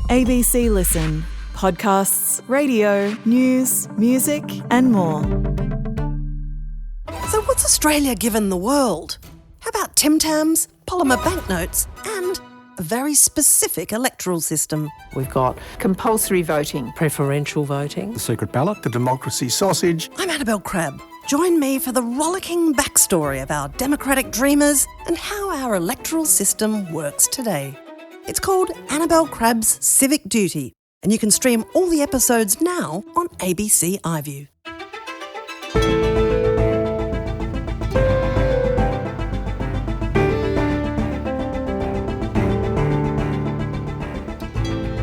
ABC Listen. Podcasts, radio, news, music and more. So what's Australia given the world? How about Tim Tams, polymer banknotes and a very specific electoral system? We've got compulsory voting, preferential voting, the secret ballot, the democracy sausage. I'm Annabelle Crabb. Join me for the rollicking backstory of our democratic dreamers and how our electoral system works today. It's called Annabelle Crabb's Civic Duty, and you can stream all the episodes now on ABC iView.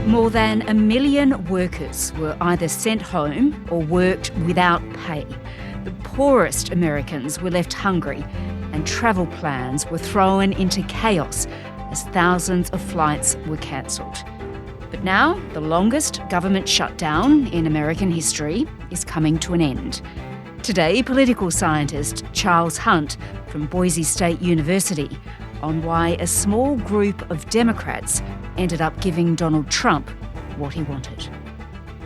More than 1 million workers were either sent home or worked without pay. The poorest Americans were left hungry, and travel plans were thrown into chaos as thousands of flights were cancelled. But now, the longest government shutdown in American history is coming to an end. Today, political scientist Charles Hunt from Boise State University on why a small group of Democrats ended up giving Donald Trump what he wanted.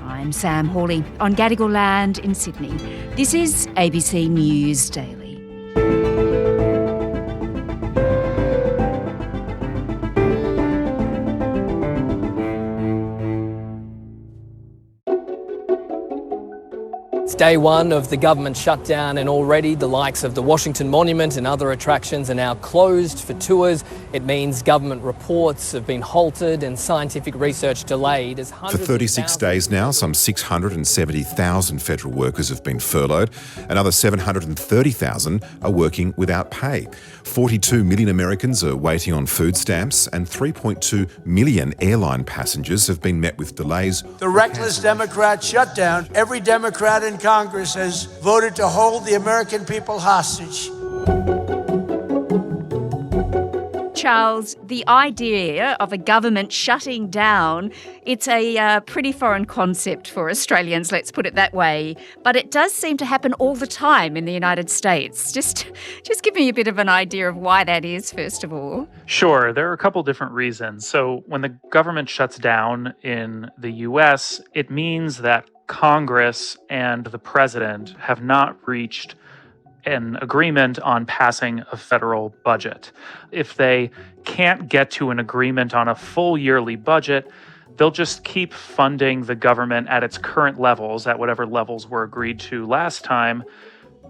I'm Sam Hawley on Gadigal land in Sydney. This is ABC News Daily. It's day one of the government shutdown, and already the likes of the Washington Monument and other attractions are now closed for tours. It means government reports have been halted and scientific research delayed. As For 36 days now, some 670,000 federal workers have been furloughed. Another 730,000 are working without pay. 42 million Americans are waiting on food stamps, and 3.2 million airline passengers have been met with delays. The reckless Democrat shutdown. Every Democrat in Congress has voted to hold the American people hostage. Charles, the idea of a government shutting down, it's a pretty foreign concept for Australians, let's put it that way. But it does seem to happen all the time in the United States. Just give me a bit of an idea of why that is, first of all. Sure, there are a couple different reasons. So when the government shuts down in the US, it means that Congress and the president have not reached an agreement on passing a federal budget. If they can't get to an agreement on a full yearly budget, they'll just keep funding the government at its current levels, at whatever levels were agreed to last time,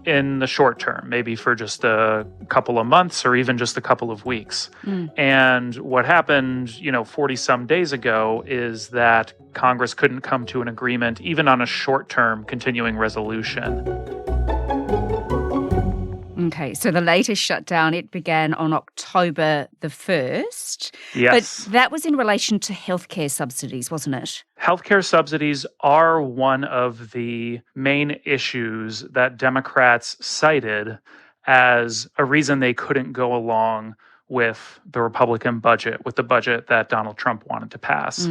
in the short term, maybe for just a couple of months or even just a couple of weeks. And what happened, 40 some days ago is that Congress couldn't come to an agreement even on a short-term continuing resolution. Okay, so the latest shutdown, it began on October the 1st. Yes. But that was in relation to healthcare subsidies, wasn't it? Healthcare subsidies are one of the main issues that Democrats cited as a reason they couldn't go along with the Republican budget, with the budget that Donald Trump wanted to pass.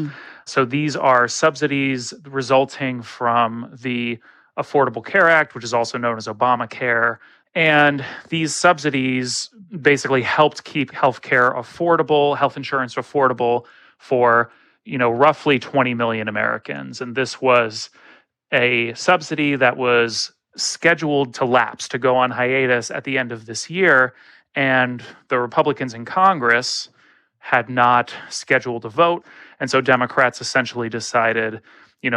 So these are subsidies resulting from the Affordable Care Act, which is also known as Obamacare. And these subsidies basically helped keep healthcare affordable, health insurance affordable for, roughly 20 million Americans. And this was a subsidy that was scheduled to lapse, to go on hiatus at the end of this year. And the Republicans in Congress had not scheduled a vote. And so Democrats essentially decided,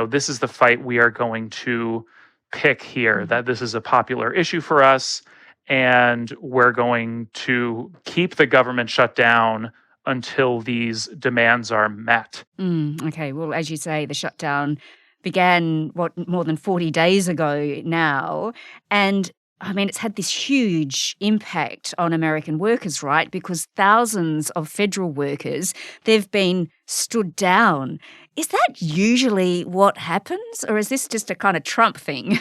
this is the fight we are going to pick here, that this is a popular issue for us, and we're going to keep the government shut down until these demands are met. Okay, well, as you say, the shutdown began, more than 40 days ago now, and it's had this huge impact on American workers, right? Because thousands of federal workers, they've been stood down. Is that usually what happens, or is this just a kind of Trump thing?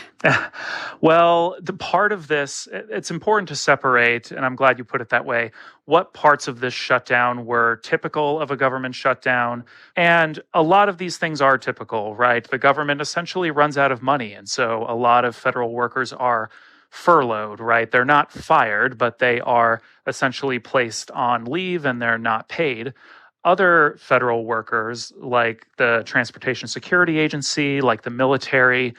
Well, the part of this, it's important to separate, and I'm glad you put it that way, what parts of this shutdown were typical of a government shutdown. And a lot of these things are typical, right? The government essentially runs out of money, and so a lot of federal workers are furloughed, right? They're not fired, but they are essentially placed on leave and they're not paid. other federal workers, like the Transportation Security Agency, like the military,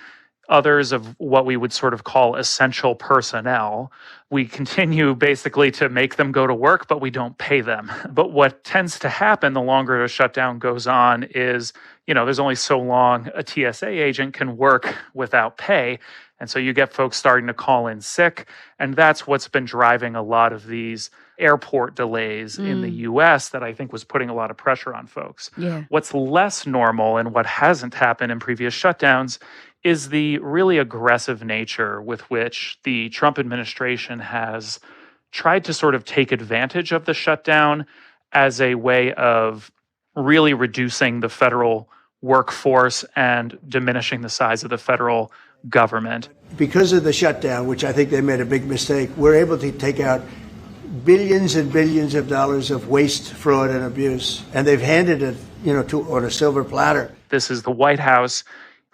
others of what we would sort of call essential personnel, we continue basically to make them go to work, but we don't pay them. But what tends to happen the longer the shutdown goes on is, there's only so long a TSA agent can work without pay. And so you get folks starting to call in sick. And that's what's been driving a lot of these airport delays in the US that I think was putting a lot of pressure on folks. Yeah. What's less normal and what hasn't happened in previous shutdowns is the really aggressive nature with which the Trump administration has tried to sort of take advantage of the shutdown as a way of really reducing the federal workforce and diminishing the size of the federal government. Because of the shutdown, which I think they made a big mistake, we're able to take out billions and billions of dollars of waste, fraud, and abuse. And they've handed it, on a silver platter. This is the White House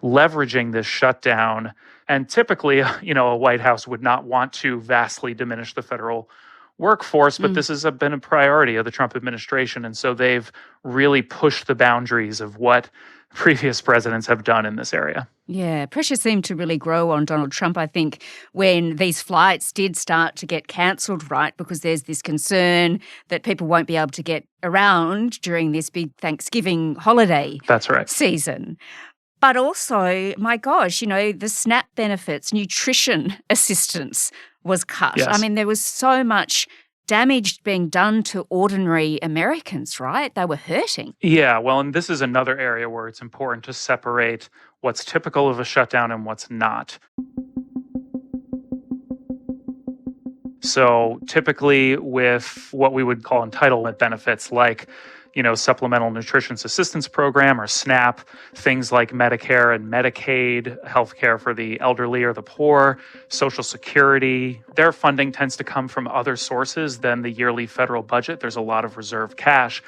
leveraging this shutdown. And typically, a White House would not want to vastly diminish the federal workforce, but this has been a priority of the Trump administration. And so they've really pushed the boundaries of what previous presidents have done in this area. Yeah, pressure seemed to really grow on Donald Trump, I think, when these flights did start to get cancelled, right? Because there's this concern that people won't be able to get around during this big Thanksgiving holiday season. But also, my gosh, the SNAP benefits, nutrition assistance was cut. Yes. I mean, there was so much damage being done to ordinary Americans, right? They were hurting. Yeah, well, and this is another area where it's important to separate what's typical of a shutdown and what's not. So typically with what we would call entitlement benefits like Supplemental Nutrition Assistance Program or SNAP, things like Medicare and Medicaid, healthcare for the elderly or the poor, Social Security. Their funding tends to come from other sources than the yearly federal budget. There's a lot of reserve cash.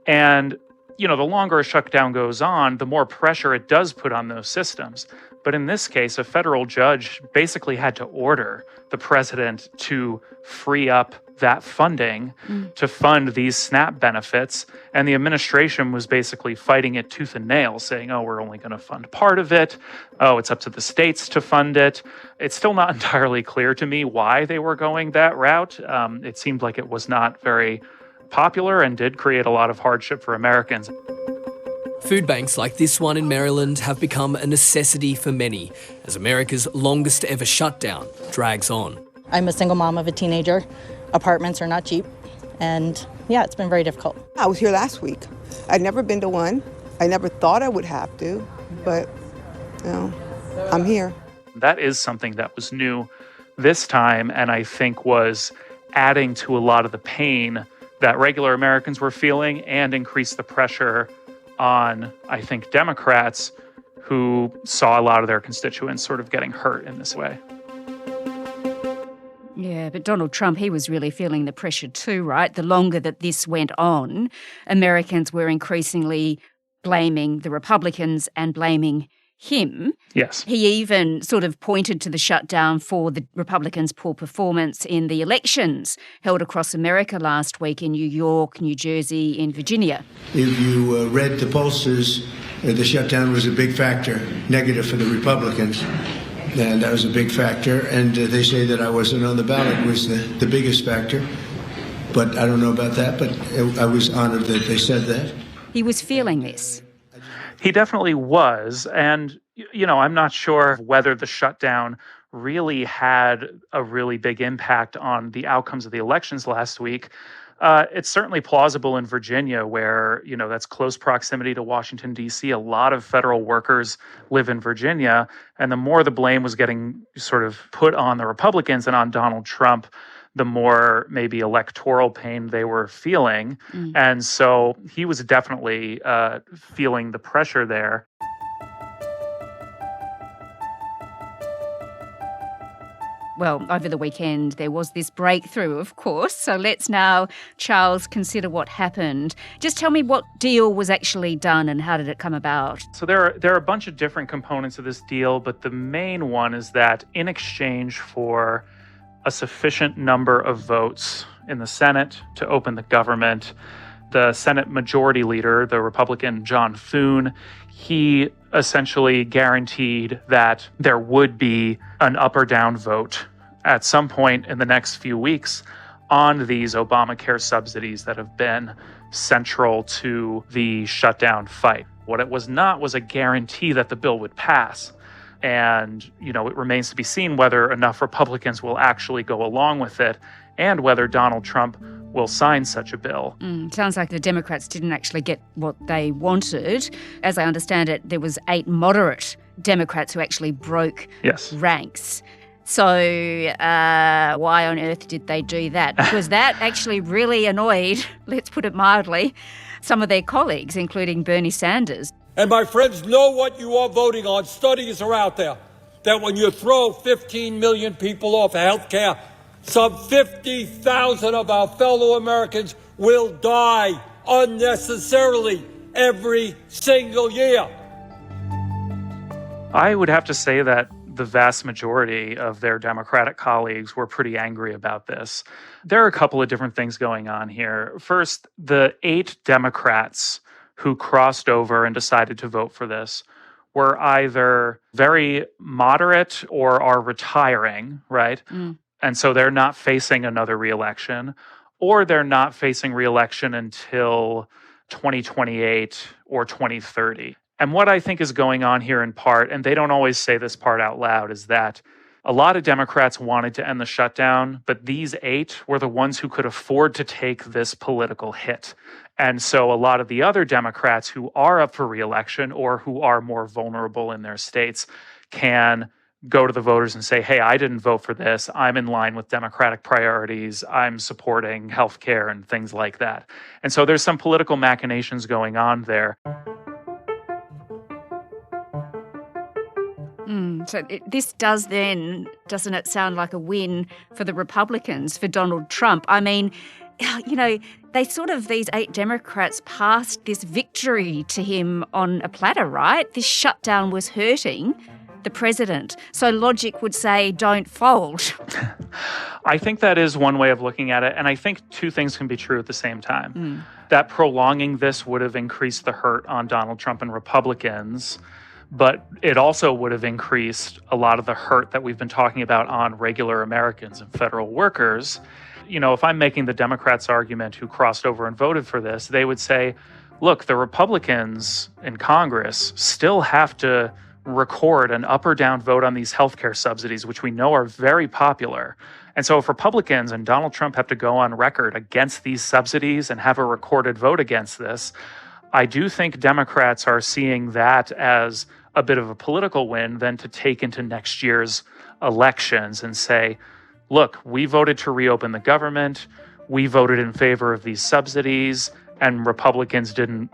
And, the longer a shutdown goes on, the more pressure it does put on those systems. But in this case, a federal judge basically had to order the president to free up that funding to fund these SNAP benefits. And the administration was basically fighting it tooth and nail, saying, we're only going to fund part of it. It's up to the states to fund it. It's still not entirely clear to me why they were going that route. It seemed like it was not very popular and did create a lot of hardship for Americans. Food banks like this one in Maryland have become a necessity for many as America's longest ever shutdown drags on. I'm a single mom of a teenager. Apartments are not cheap. And it's been very difficult. I was here last week. I'd never been to one. I never thought I would have to, but I'm here. That is something that was new this time, and I think was adding to a lot of the pain that regular Americans were feeling and increased the pressure on, I think, Democrats who saw a lot of their constituents sort of getting hurt in this way. Yeah, but Donald Trump, he was really feeling the pressure too, right? The longer that this went on, Americans were increasingly blaming the Republicans and blaming him. Yes. He even sort of pointed to the shutdown for the Republicans' poor performance in the elections held across America last week in New York, New Jersey, in Virginia. If you read the pollsters, the shutdown was a big factor, negative for the Republicans. And that was a big factor. And they say that I wasn't on the ballot was the biggest factor. But I don't know about that, but I was honored that they said that. He was feeling this. He definitely was. And, I'm not sure whether the shutdown really had a really big impact on the outcomes of the elections last week. It's certainly plausible in Virginia where, that's close proximity to Washington, D.C. A lot of federal workers live in Virginia. And the more the blame was getting sort of put on the Republicans and on Donald Trump, the more maybe electoral pain they were feeling. And so he was definitely feeling the pressure there. Well, over the weekend, there was this breakthrough, of course. So let's now, Charles, consider what happened. Just tell me what deal was actually done and how did it come about? So there are a bunch of different components of this deal, but the main one is that in exchange for a sufficient number of votes in the Senate to open the government, The Senate Majority Leader, the Republican John Thune, he essentially guaranteed that there would be an up or down vote at some point in the next few weeks on these Obamacare subsidies that have been central to the shutdown fight. What it was not was a guarantee that the bill would pass. And, it remains to be seen whether enough Republicans will actually go along with it and whether Donald Trump will sign such a bill. Sounds like the Democrats didn't actually get what they wanted. As I understand it, there was 8 moderate Democrats who actually broke ranks. So why on earth did they do that? Because that actually really annoyed, let's put it mildly, some of their colleagues, including Bernie Sanders. And my friends, know what you are voting on. Studies are out there that when you throw 15 million people off health care, some 50,000 of our fellow Americans will die unnecessarily every single year. I would have to say that the vast majority of their Democratic colleagues were pretty angry about this. There are a couple of different things going on here. First, the 8 Democrats who crossed over and decided to vote for this were either very moderate or are retiring, right? And so they're not facing another reelection, or they're not facing reelection until 2028 or 2030. And what I think is going on here in part, and they don't always say this part out loud, is that a lot of Democrats wanted to end the shutdown, but these 8 were the ones who could afford to take this political hit. And so a lot of the other Democrats who are up for reelection or who are more vulnerable in their states can go to the voters and say, hey, I didn't vote for this. I'm in line with Democratic priorities. I'm supporting healthcare and things like that. And so there's some political machinations going on there. So this does then, doesn't it sound like a win for the Republicans, for Donald Trump? I mean, these 8 Democrats passed this victory to him on a platter, right? This shutdown was hurting the president. So logic would say, don't fold. I think that is one way of looking at it. And I think 2 things can be true at the same time. That prolonging this would have increased the hurt on Donald Trump and Republicans, but it also would have increased a lot of the hurt that we've been talking about on regular Americans and federal workers. If I'm making the Democrats' argument who crossed over and voted for this, they would say, look, the Republicans in Congress still have to record an up or down vote on these healthcare subsidies, which we know are very popular. And so if Republicans and Donald Trump have to go on record against these subsidies and have a recorded vote against this, I do think Democrats are seeing that as a bit of a political win than to take into next year's elections and say, look, we voted to reopen the government, we voted in favor of these subsidies, and Republicans didn't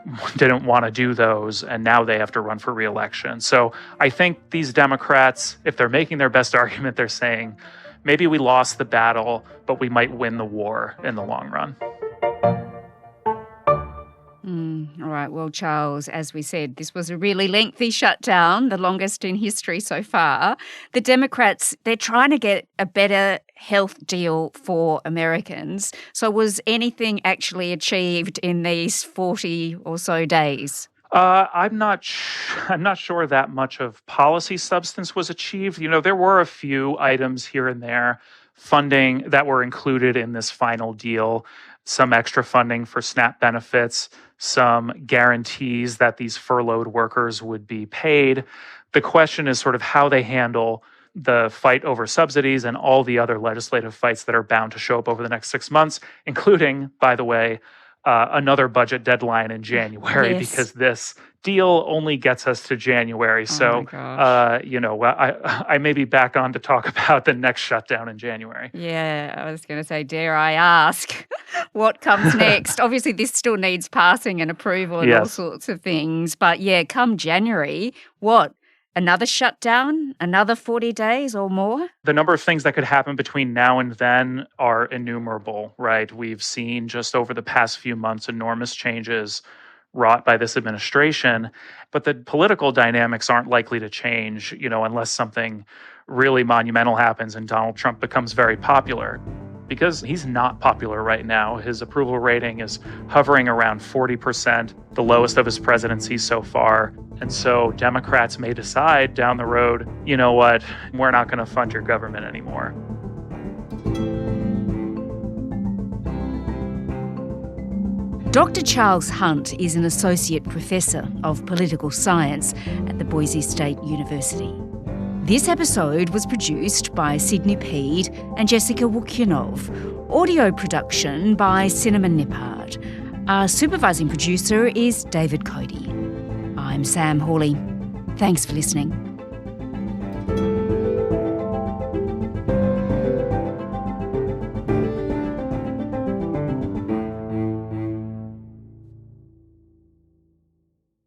want to do those, and now they have to run for re-election. So I think these Democrats, if they're making their best argument, they're saying, maybe we lost the battle, but we might win the war in the long run. All right. Well, Charles, as we said, this was a really lengthy shutdown, the longest in history so far. The Democrats, they're trying to get a better health deal for Americans. So was anything actually achieved in these 40 or so days? I'm not sure that much of policy substance was achieved. There were a few items here and there, funding that were included in this final deal, some extra funding for SNAP benefits, some guarantees that these furloughed workers would be paid. The question is sort of how they handle the fight over subsidies and all the other legislative fights that are bound to show up over the next 6 months, including, by the way, another budget deadline in January, because this deal only gets us to January. So, I may be back on to talk about the next shutdown in January. Yeah, I was going to say, dare I ask what comes next? Obviously, this still needs passing and approval and all sorts of things. But come January, what? Another shutdown? Another 40 days or more? The number of things that could happen between now and then are innumerable, right? We've seen just over the past few months enormous changes wrought by this administration, but the political dynamics aren't likely to change, unless something really monumental happens and Donald Trump becomes very popular. because he's not popular right now. His approval rating is hovering around 40%, the lowest of his presidency so far. And so Democrats may decide down the road, you know what, we're not going to fund your government anymore. Dr. Charles Hunt is an associate professor of political science at the Boise State University. This episode was produced by Sydney Peed and Jessica Wukyanov. Audio production by Cinnamon Nippard. Our supervising producer is David Cody. I'm Sam Hawley. Thanks for listening.